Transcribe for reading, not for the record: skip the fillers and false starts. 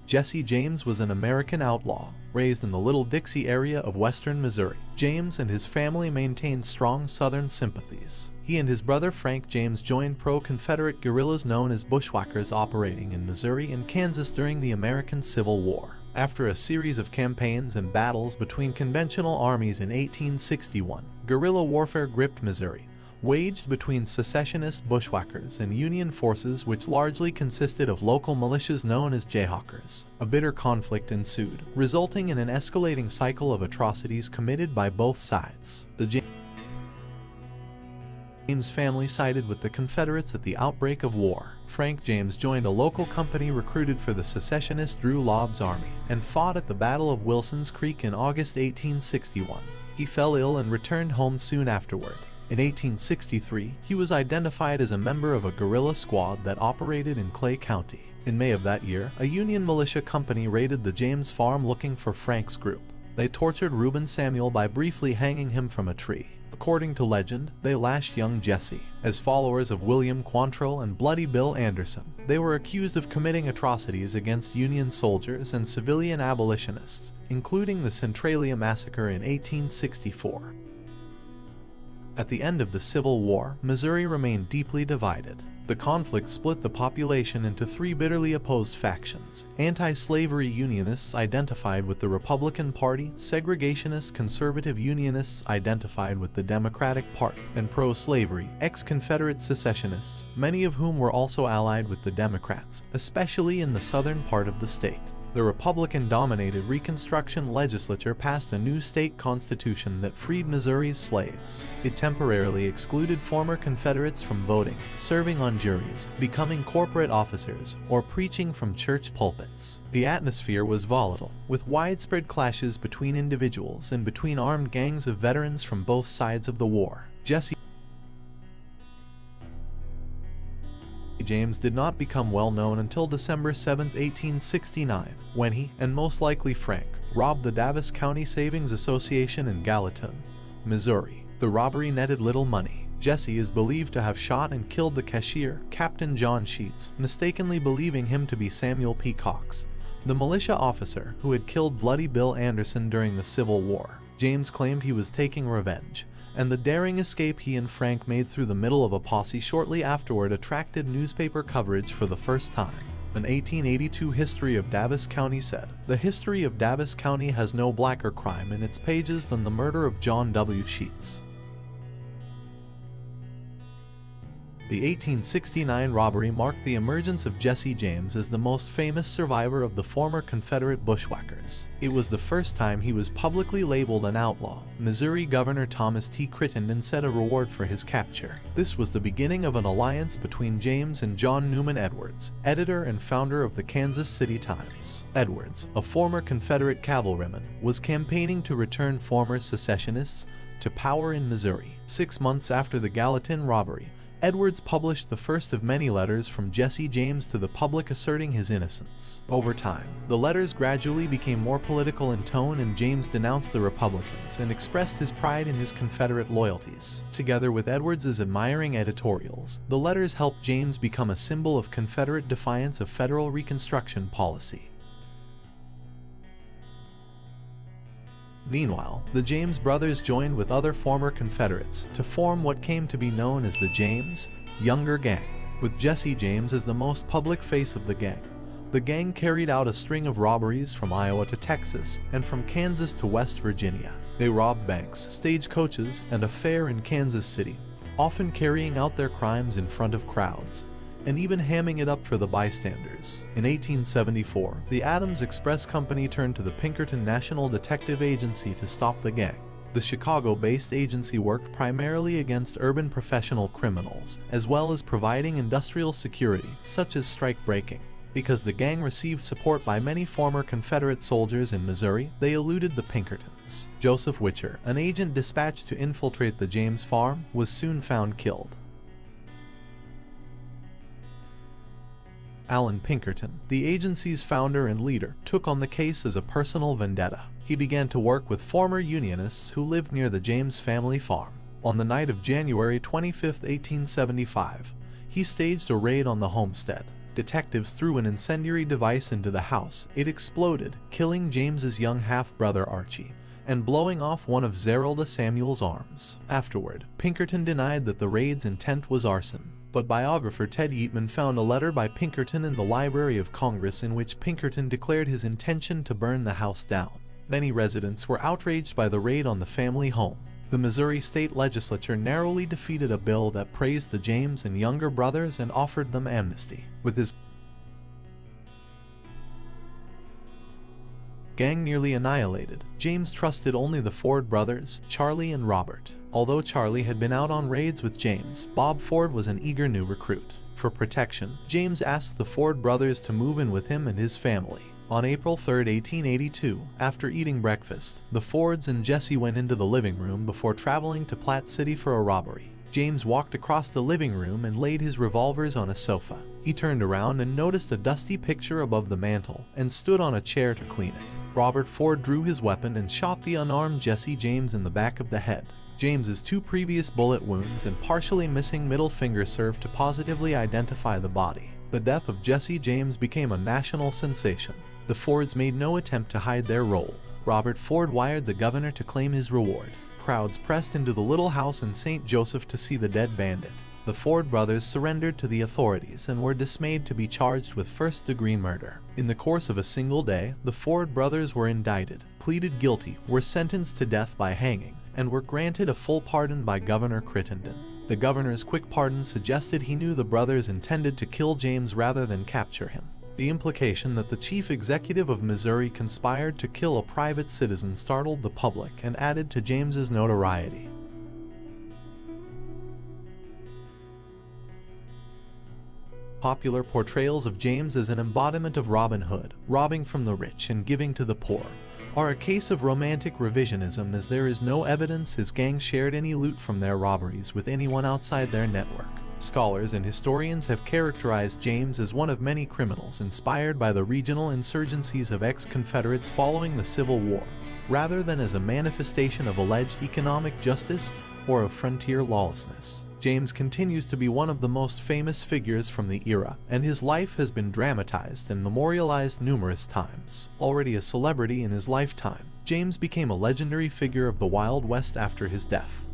Jesse James was an American outlaw, raised in the Little Dixie area of western Missouri. James and his family maintained strong Southern sympathies. He and his brother Frank James joined pro-Confederate guerrillas known as bushwhackers operating in Missouri and Kansas during the American Civil War. After a series of campaigns and battles between conventional armies in 1861, guerrilla warfare gripped Missouri, waged between secessionist bushwhackers and Union forces which largely consisted of local militias known as Jayhawkers. A bitter conflict ensued, resulting in an escalating cycle of atrocities committed by both sides. The James family sided with the Confederates at the outbreak of war. Frank James joined a local company recruited for the secessionist Drew Lobb's army and fought at the Battle of Wilson's Creek in August 1861. He fell ill and returned home soon afterward. In 1863, he was identified as a member of a guerrilla squad that operated in Clay County. In May of that year, a Union militia company raided the James farm looking for Frank's group. They tortured Reuben Samuel by briefly hanging him from a tree. According to legend, they lashed young Jesse. As followers of William Quantrill and Bloody Bill Anderson, they were accused of committing atrocities against Union soldiers and civilian abolitionists, including the Centralia Massacre in 1864. At the end of the Civil War, Missouri remained deeply divided. The conflict split the population into three bitterly opposed factions: anti-slavery Unionists identified with the Republican Party, segregationist conservative Unionists identified with the Democratic Party, and pro-slavery ex-Confederate secessionists, many of whom were also allied with the Democrats, especially in the southern part of the state. The Republican-dominated Reconstruction legislature passed a new state constitution that freed Missouri's slaves. It temporarily excluded former Confederates from voting, serving on juries, becoming corporate officers, or preaching from church pulpits. The atmosphere was volatile, with widespread clashes between individuals and between armed gangs of veterans from both sides of the war. Jesse James did not become well known until December 7, 1869, when he, and most likely Frank, robbed the Davis County Savings Association in Gallatin, Missouri. The robbery netted little money. Jesse is believed to have shot and killed the cashier, Captain John Sheets, mistakenly believing him to be Samuel P. Cox, the militia officer who had killed Bloody Bill Anderson during the Civil War. James claimed he was taking revenge, and the daring escape he and Frank made through the middle of a posse shortly afterward attracted newspaper coverage for the first time. An 1882 history of Davis County said, "The history of Davis County has no blacker crime in its pages than the murder of John W. Sheets." The 1869 robbery marked the emergence of Jesse James as the most famous survivor of the former Confederate bushwhackers. It was the first time he was publicly labeled an outlaw. Missouri Governor Thomas T. Crittenden set a reward for his capture. This was the beginning of an alliance between James and John Newman Edwards, editor and founder of the Kansas City Times. Edwards, a former Confederate cavalryman, was campaigning to return former secessionists to power in Missouri. 6 months after the Gallatin robbery, Edwards published the first of many letters from Jesse James to the public asserting his innocence. Over time, the letters gradually became more political in tone, and James denounced the Republicans and expressed his pride in his Confederate loyalties. Together with Edwards's admiring editorials, the letters helped James become a symbol of Confederate defiance of federal Reconstruction policy. Meanwhile, the James brothers joined with other former Confederates to form what came to be known as the James Younger Gang, with Jesse James as the most public face of the gang. The gang carried out a string of robberies from Iowa to Texas and from Kansas to West Virginia. They robbed banks, stagecoaches, and a fair in Kansas City, often carrying out their crimes in front of crowds, and even hamming it up for the bystanders. In 1874, the Adams Express Company turned to the Pinkerton National Detective Agency to stop the gang. The Chicago-based agency worked primarily against urban professional criminals, as well as providing industrial security, such as strike breaking. Because the gang received support by many former Confederate soldiers in Missouri, they eluded the Pinkertons. Joseph Witcher, an agent dispatched to infiltrate the James farm, was soon found killed. Allen Pinkerton, the agency's founder and leader, took on the case as a personal vendetta. He began to work with former Unionists who lived near the James family farm. On the night of January 25, 1875, he staged a raid on the homestead, detectives threw an incendiary device into the house. It exploded, killing James's young half-brother Archie, and blowing off one of Zerelda Samuel's arms. Afterward, Pinkerton denied that the raid's intent was arson, but biographer Ted Yeatman found a letter by Pinkerton in the Library of Congress in which Pinkerton declared his intention to burn the house down. Many residents were outraged by the raid on the family home. The Missouri state legislature narrowly defeated a bill that praised the James and younger brothers and offered them amnesty. With his gang nearly annihilated, James trusted only the Ford brothers, Charlie and Robert. Although Charlie had been out on raids with James, Bob Ford was an eager new recruit. For protection, James asked the Ford brothers to move in with him and his family. On April 3, 1882, after eating breakfast, the Fords and Jesse went into the living room before traveling to Platte City for a robbery. James walked across the living room and laid his revolvers on a sofa. He turned around and noticed a dusty picture above the mantel and stood on a chair to clean it. Robert Ford drew his weapon and shot the unarmed Jesse James in the back of the head. James's 2 previous bullet wounds and partially missing middle finger served to positively identify the body. The death of Jesse James became a national sensation. The Fords made no attempt to hide their role. Robert Ford wired the governor to claim his reward. Crowds pressed into the little house in St. Joseph to see the dead bandit. The Ford brothers surrendered to the authorities and were dismayed to be charged with first-degree murder. In the course of a single day, the Ford brothers were indicted, pleaded guilty, were sentenced to death by hanging, and were granted a full pardon by Governor Crittenden. The governor's quick pardon suggested he knew the brothers intended to kill James rather than capture him. The implication that the chief executive of Missouri conspired to kill a private citizen startled the public and added to James's notoriety. Popular portrayals of James as an embodiment of Robin Hood, robbing from the rich and giving to the poor, are a case of romantic revisionism, as there is no evidence his gang shared any loot from their robberies with anyone outside their network. Scholars and historians have characterized James as one of many criminals inspired by the regional insurgencies of ex-Confederates following the Civil War, rather than as a manifestation of alleged economic justice or of frontier lawlessness. James continues to be one of the most famous figures from the era, and his life has been dramatized and memorialized numerous times. Already a celebrity in his lifetime, James became a legendary figure of the Wild West after his death.